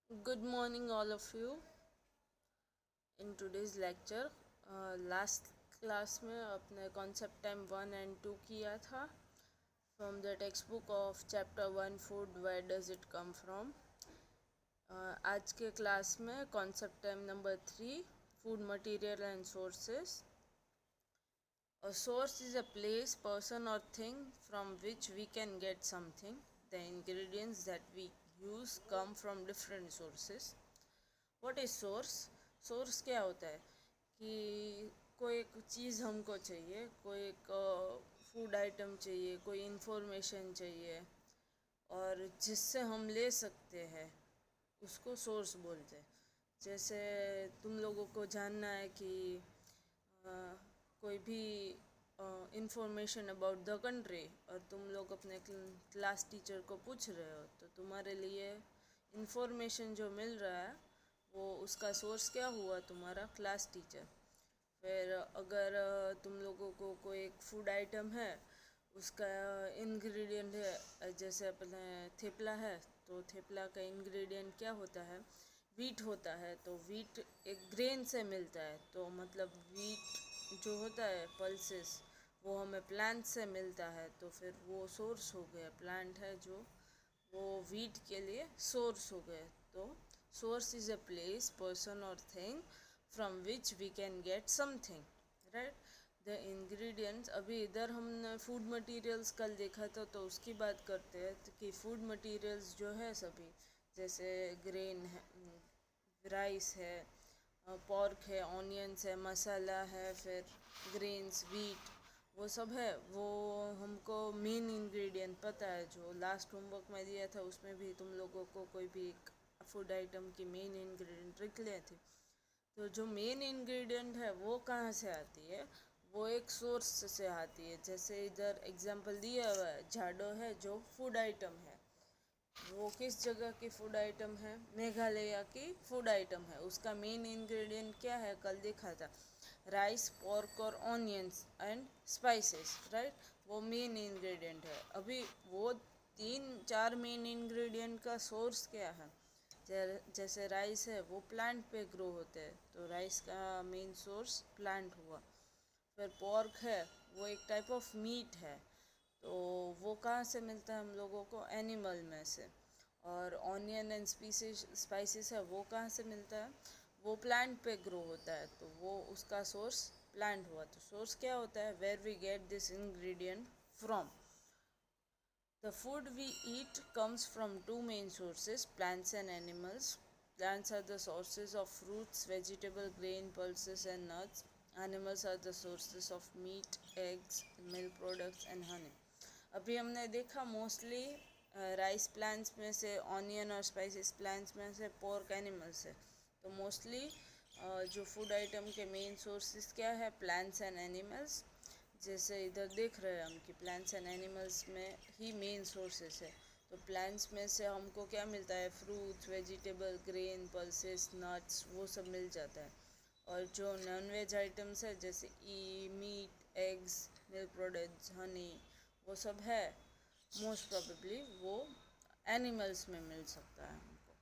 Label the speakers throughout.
Speaker 1: Good morning, all of you. In today's lecture, last class में अपने concept time 1 and 2 किया था from the textbook of chapter 1 food where does it come from. आज के class में concept time number 3 food material and sources. A source is a place, person or thing from which we can get something. The ingredients that we use come from different sources. What is source? Source क्या होता है कि कोई एक चीज़ हमको चाहिए, कोई एक फूड आइटम चाहिए, कोई इन्फॉर्मेशन चाहिए और जिससे हम ले सकते हैं उसको सोर्स बोलते हैं। जैसे तुम लोगों को जानना है कि कोई भी इंफॉर्मेशन अबाउट द कंट्री और तुम लोग अपने क्लास टीचर को पूछ रहे हो, तो तुम्हारे लिए इंफॉर्मेशन जो मिल रहा है वो उसका सोर्स क्या हुआ? तुम्हारा क्लास टीचर। फिर अगर तुम लोगों को कोई एक फूड आइटम है, उसका इंग्रेडिएंट है, जैसे अपने थेपला है, तो थेपला का इंग्रेडिएंट क्या होता है? वीट होता है। तो वीट एक ग्रेन से मिलता है, तो मतलब वीट जो होता है पल्सेस, वो हमें प्लांट से मिलता है, तो फिर वो सोर्स हो गया। प्लांट है जो वो वीट के लिए सोर्स हो गए। तो source is a place, person और thing from which we can get something, right. The ingredients, अभी इधर हमने फूड मटेरियल्स कल देखा था, तो उसकी बात करते हैं कि फूड मटेरियल्स जो है सभी, जैसे ग्रेन है, राइस है, पॉर्क है, ऑनियंस है, मसाला है, फिर ग्रेन्स, वीट, वो सब है। वो हमको मेन इंग्रेडिएंट पता है। जो लास्ट होमवर्क में दिया था उसमें भी तुम लोगों को कोई भी एक फूड आइटम की मेन इंग्रेडिएंट लिख लिए थे। तो जो मेन इंग्रेडिएंट है वो कहाँ से आती है? वो एक सोर्स से आती है। जैसे इधर एग्जांपल दिया हुआ है, जाडो है जो फूड आइटम है, वो किस जगह की फूड आइटम है? मेघालय की फूड आइटम है। उसका मेन इंग्रेडिएंट क्या है? कल देखा था, राइस, पोर्क और ऑनियंस एंड स्पाइसेस, राइट। वो मेन इंग्रेडिएंट है। अभी वो 3-4 मेन इंग्रेडिएंट का सोर्स क्या है? जैसे राइस है, वो प्लांट पे ग्रो होते हैं, तो राइस का मेन सोर्स प्लांट हुआ। फिर पोर्क है, वो एक टाइप ऑफ मीट है, तो वो कहाँ से मिलता है हम लोगों को? एनिमल में से। और ऑनियन एंड स्पाइसेस है, वो कहाँ से मिलता है? वो प्लांट पे ग्रो होता है, तो वो उसका सोर्स प्लांट हुआ। तो सोर्स क्या होता है? Where we get this ingredient from. The food we eat comes from two main sources, plants and animals. Plants are the sources of fruits, vegetable, grain, pulses and nuts. Animals are the sources of meat, eggs, milk products and honey. अभी हमने देखा mostly rice plants में से, onion और spices plants में से, pork animal से। तो मोस्टली जो फूड आइटम के मेन सोर्सेस क्या है? Plants and animals. जैसे इधर देख रहे हैं हम कि प्लांट्स एंड एनिमल्स में ही मेन सोर्सेस है। तो प्लांट्स में से हमको क्या मिलता है? Fruits, vegetable, grain, pulses, nuts, वो सब मिल जाता है। और जो नॉन वेज आइटम्स है, जैसे meat, eggs, milk products, honey, वो सब है, मोस्ट प्रोबेबली वो एनिमल्स में मिल सकता है हमको।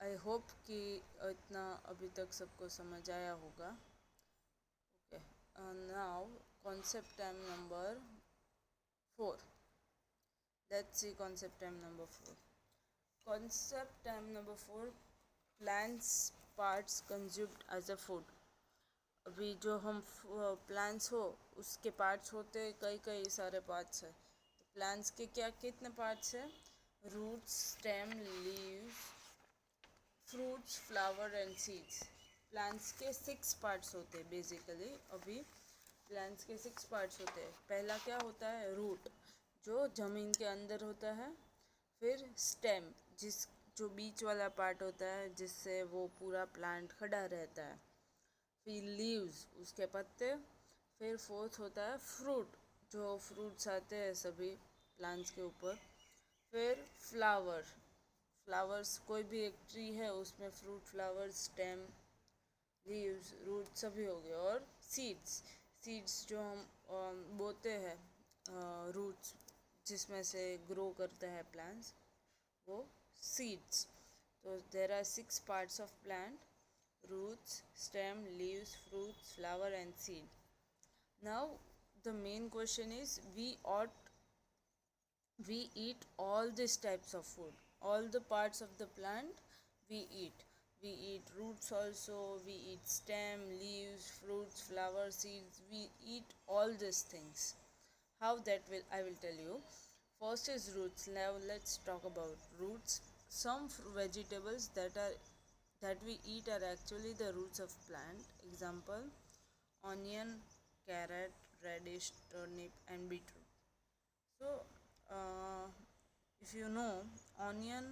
Speaker 1: आई होप कि इतना अभी तक सबको समझ आया होगा। Okay, now concept time number 4. Let's see concept time number 4. Concept time number 4, plants parts consumed as a food. अभी जो हम प्लांट्स हो उसके पार्ट्स होते हैं, कई कई सारे पार्ट्स है। तो प्लांट्स के क्या कितने पार्ट्स है? Roots, stem, leaves, fruits, flower and seeds. Plants के 6 पार्ट्स होते हैं बेसिकली। अभी प्लांट्स के 6 पार्ट्स होते हैं। पहला क्या होता है? रूट, जो ज़मीन के अंदर होता है। फिर स्टेम, जो बीच वाला पार्ट होता है जिससे वो पूरा प्लांट खड़ा रहता है। फिर लीव्स, उसके पत्ते। फिर फोर्थ होता है फ्रूट, जो फ्रूट्स आते हैं सभी प्लांट्स के ऊपर। फिर फ्लावर्स, कोई भी एक ट्री है उसमें fruit, flowers, stem, leaves, root सभी हो गए। और सीड्स जो हम बोते हैं, रूट्स जिसमें से ग्रो करता है प्लांट्स, वो seeds. So there are 6 parts of plant: roots, stem, leaves, fruits, flower and seed. Now the main question is, we eat all these types of food, all the parts of the plant we eat roots also, we eat stem, leaves, fruits, flower, seeds, we eat all these things. How that will I will tell you. First is roots. Now let's talk about roots. Some vegetables that we eat are actually the roots of plant. Example: onion, carrot, radish, turnip and beetroot. So uh, if you know, onion,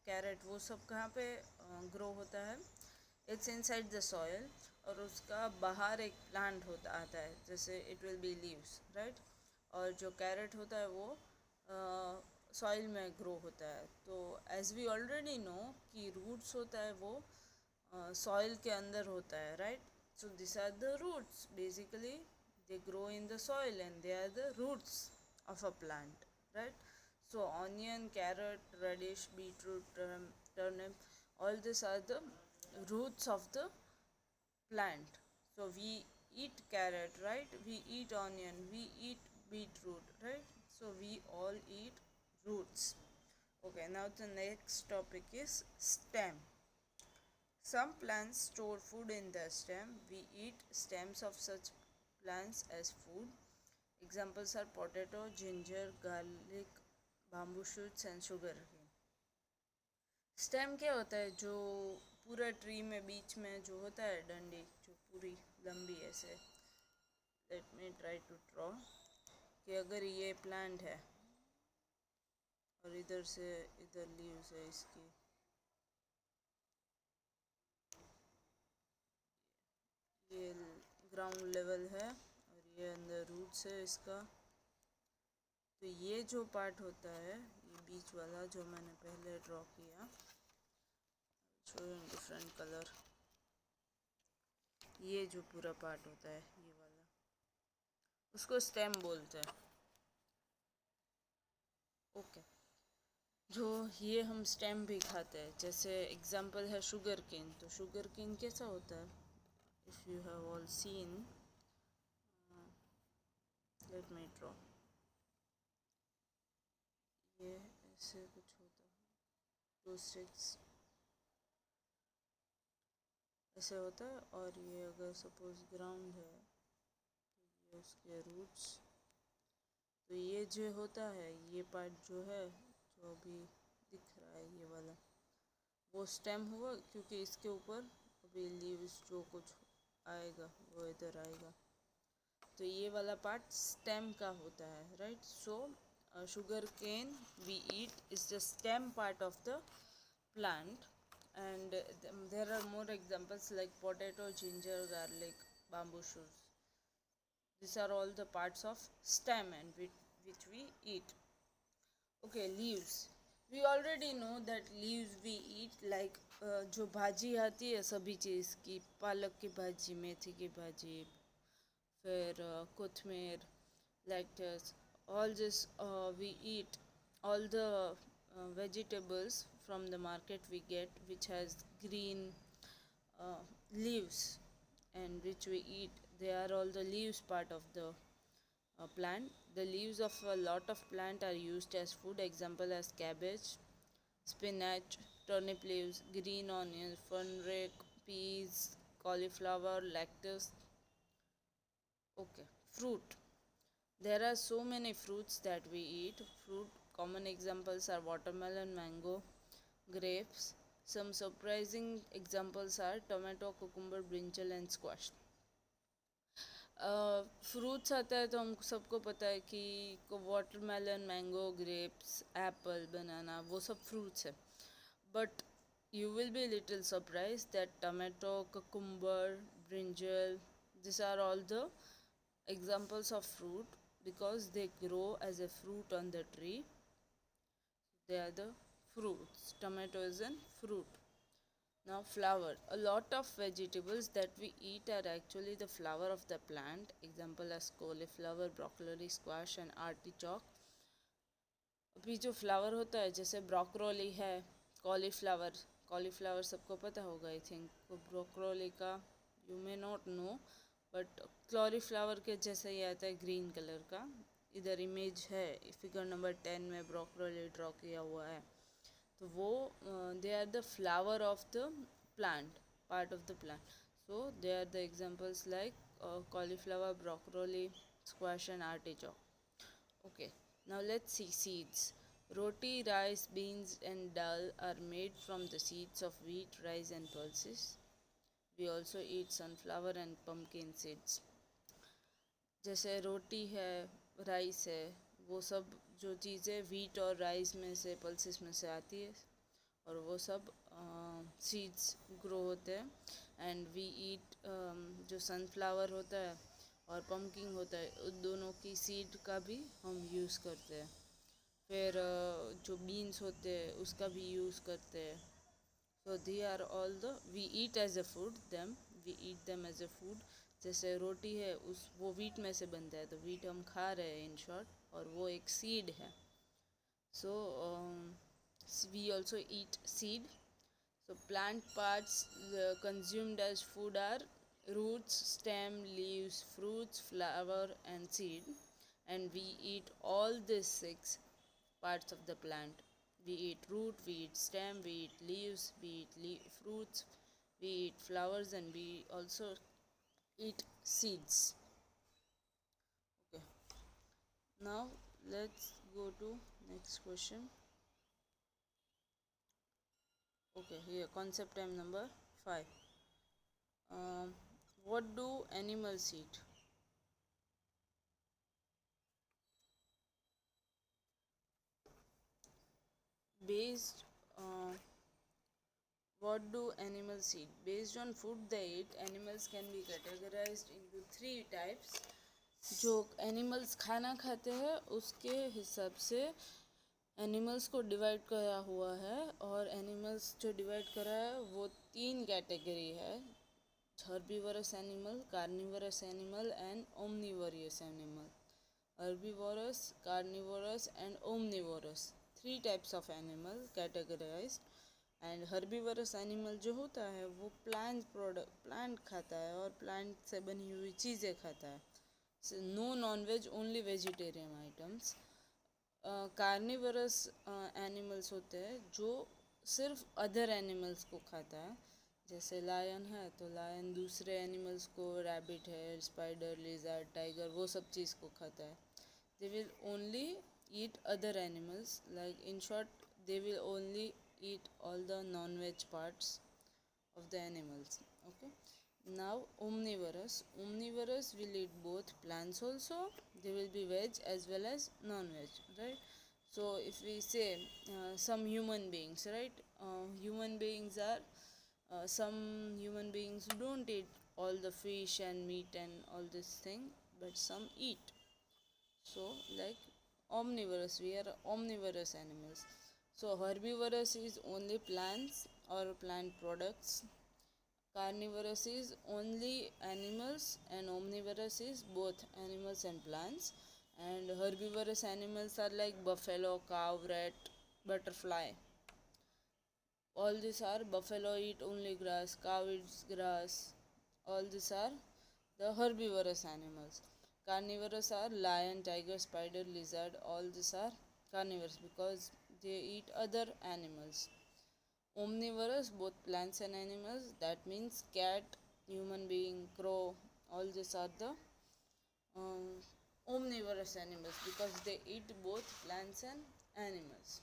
Speaker 1: carrot, वो सब कहाँ पे grow होता है? It's inside the soil, और उसका बाहर एक प्लांट होता आता है, जैसे it will be leaves, right. और जो कैरेट होता है वो सॉइल में ग्रो होता है। तो एज वी ऑलरेडी नो कि रूट्स होता है वो सॉइल के अंदर होता है, right. So this are the roots basically, they grow in the soil and they are the roots of a plant, right? So onion, carrot, radish, beetroot, turnip, all these are the roots of the plant. So we eat carrot, right? We eat onion, we eat beetroot, right? So we all eat roots. Okay, now the next topic is stem. Some plants store food in the stem. We eat stems of such plants as food. Examples are potato, ginger, garlic, bamboo shoots and sugar cane. Stem क्या होता है? जो पूरा tree में बीच में जो होता है डंडी, जो पूरी लंबी ऐसे, let me try to draw, कि अगर ये प्लांट है और इधर से इधर लीव्स है इसकी, ये ग्राउंड लेवल है और ये अंदर रूट्स है इसका। तो ये जो पार्ट होता है, ये बीच वाला जो मैंने पहले ड्रॉ किया, शो इन डिफरेंट कलर, ये जो पूरा पार्ट होता है ये वाला, उसको स्टेम बोलते हैं। ओके, जो ये हम स्टेम भी खाते हैं, जैसे एग्जांपल है शुगर केन। तो शुगर केन कैसा होता है? If you have all scene, let me draw, ये ऐसे कुछ होता है, टू स्टिक्स ऐसे होता है, और ये अगर सपोज ग्राउंड है तो ये उसके रूट्स। तो ये जो होता है, ये पार्ट जो है, जो अभी दिख रहा है ये वाला, वो स्टेम हुआ, क्योंकि इसके ऊपर अभी लीव्स जो कुछ आएगा वो इधर आएगा। तो ये वाला पार्ट स्टेम का होता है, right. So sugar cane we eat is the stem part of the plant, and there are more examples like potato, ginger, garlic, bamboo shoots. These are all the parts of stem and which we eat. Okay, leaves. We already know that leaves we eat, like जो भाजी आती है सभी चीज़ की, पालक की भाजी, मेथी की भाजी, फिर कोथमीर, lettuce, all this we eat. All the vegetables from the market we get which has green leaves and which we eat, they are all the leaves part of the plant. The leaves of a lot of plant are used as food. Example as cabbage, spinach, turnip leaves, green onions, fenugreek, peas, cauliflower, lettuce. Okay, fruit. There are so many fruits that we eat. Fruit common examples are watermelon, mango, grapes. Some surprising examples are tomato, cucumber, brinjal and squash. Fruits आता है तो हम सबको पता है कि watermelon, mango, grapes, Apple, बनाना, वो सब फ्रूट्स है। But you will be little surprised that tomato, cucumber, brinjal, these are all the examples of fruit because they grow as a fruit on the tree. They are the fruits. Tomato is a fruit. Now flower. A lot of vegetables that we eat are actually the flower of the plant. Example as cauliflower, broccoli, squash and artichoke. अभी जो flower होता है, जैसे ब्रोकरोली है, cauliflower सबको पता होगा I think. Broccoli का you may not know, but cauliflower के जैसा ही आता है ग्रीन कलर का। इधर इमेज है फिगर नंबर 10 में ब्रोकोली ड्रॉ किया हुआ है। तो वो they are the flower of the plant, part of the plant. So they are the examples like cauliflower, broccoli, squash and artichoke. Okay, now let's see seeds. Roti, rice, beans and dal are made from the seeds of wheat, rice and pulses. We also eat sunflower and pumpkin seeds. जैसे रोटी है, rice है, वो सब जो चीज़ें wheat और rice में से, पल्सेस में से आती है, और वो सब सीड्स ग्रो होते हैं। एंड वी ईट जो सनफ्लावर होता है और पम्पकिन होता है, उन दोनों की सीड का भी हम यूज़ करते हैं। फिर जो बीन्स होते हैं उसका भी यूज़ करते हैं। So they are all the we eat as a food them, we eat them as a food. जैसे रोटी है उस वो वीट में से बनता है, तो वीट हम खा रहे हैं इन शॉर्ट, और वो एक सीड है। सो we also eat seed. So plant parts consumed as food are roots, stem, leaves, fruits, flower and seed, and we eat all these 6 parts of the plant. We eat root, we eat stem, we eat leaves, we eat fruits, we eat flowers, and we also eat seeds. Okay, now let's go to next question. Okay, here concept time number 5. What do animals eat? Based what do animals eat? Based on food they eat, animals can be categorized into 3 types. जो animals खाना खाते हैं उसके हिसाब से animals को divide करा हुआ है, और एनिमल्स जो डिवाइड करा है वो 3 कैटेगरी है: herbivores animal, carnivorous animal and omnivorous animal. Herbivores, carnivorous and omnivorous, 3 types of animal categorised. And herbivores animal जो होता है वो प्लांट खाता है और प्लांट से बनी हुई चीज़ें खाता है। No nonveg, only vegetarian items. Carnivorous animals होते हैं जो सिर्फ अदर एनिमल्स को खाता है। जैसे लायन है तो लायन दूसरे एनिमल्स को, रैबिट है, स्पाइडर, लिजर्ड, टाइगर, वो सब चीज़ को खाता है। They will only eat other animals, like in short they will only eat all the non-veg parts of the animals. Okay, now omnivorous will eat both plants also, they will be veg as well as non-veg, right? So if we say some human beings, right, human beings are some human beings don't eat all the fish and meat and all this thing, but some eat. So like omnivorous, we are omnivorous animals. So herbivorous is only plants or plant products, carnivorous is only animals, and omnivorous is both animals and plants. And herbivorous animals are like buffalo, cow, rat, butterfly. All these are: buffalo eat only grass, cow eats grass. All these are the herbivorous animals. Carnivorous are lion, tiger, spider, lizard. All these are carnivorous because they eat other animals. Omnivorous, both plants and animals, that means cat, human being, crow, all these are the um, omnivorous animals because they eat both plants and animals.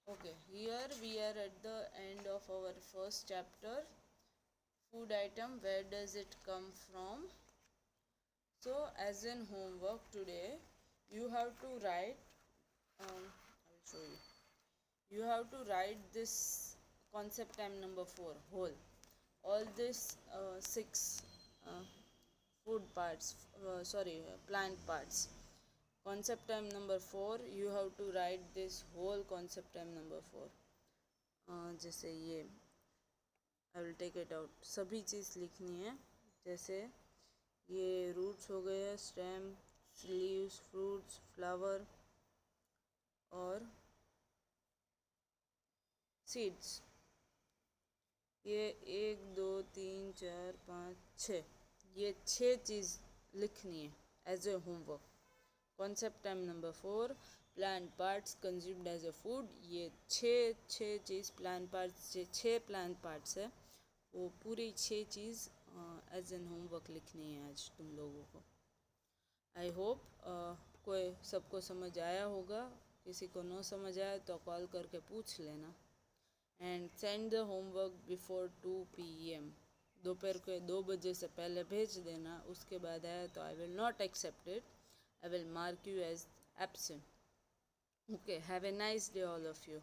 Speaker 1: Okay, here we are at the end of our first chapter, food item, where does it come from? So as in homework today, you have to write, I will show you. You have to write this concept time number 4 whole, all this 6 food parts, plant parts. Concept time number 4, you have to write this whole concept time number 4. जैसे ये I will take it out, सभी चीज़ लिखनी है। जैसे ये roots हो गए, stem, leaves, fruits, flower और सीड्स। ये 1 2 3 4 5 6, ये 6 चीज़ लिखनी है as a homework. Concept time number 4, plant parts consumed as a food. ये छः चीज़ प्लांट पार्ट्स, 6 प्लांट पार्ट्स है, वो पूरी 6 चीज़ एज एन होमवर्क लिखनी है आज तुम लोगों को। आई होप कोई सबको समझ आया होगा। किसी को न समझ आया तो कॉल करके पूछ लेना। And send the homework before 2 PM। दोपहर के 2 बजे से पहले भेज देना। उसके बाद आया तो I will not accept it, I will mark you as absent. Okay, have a nice day all of you.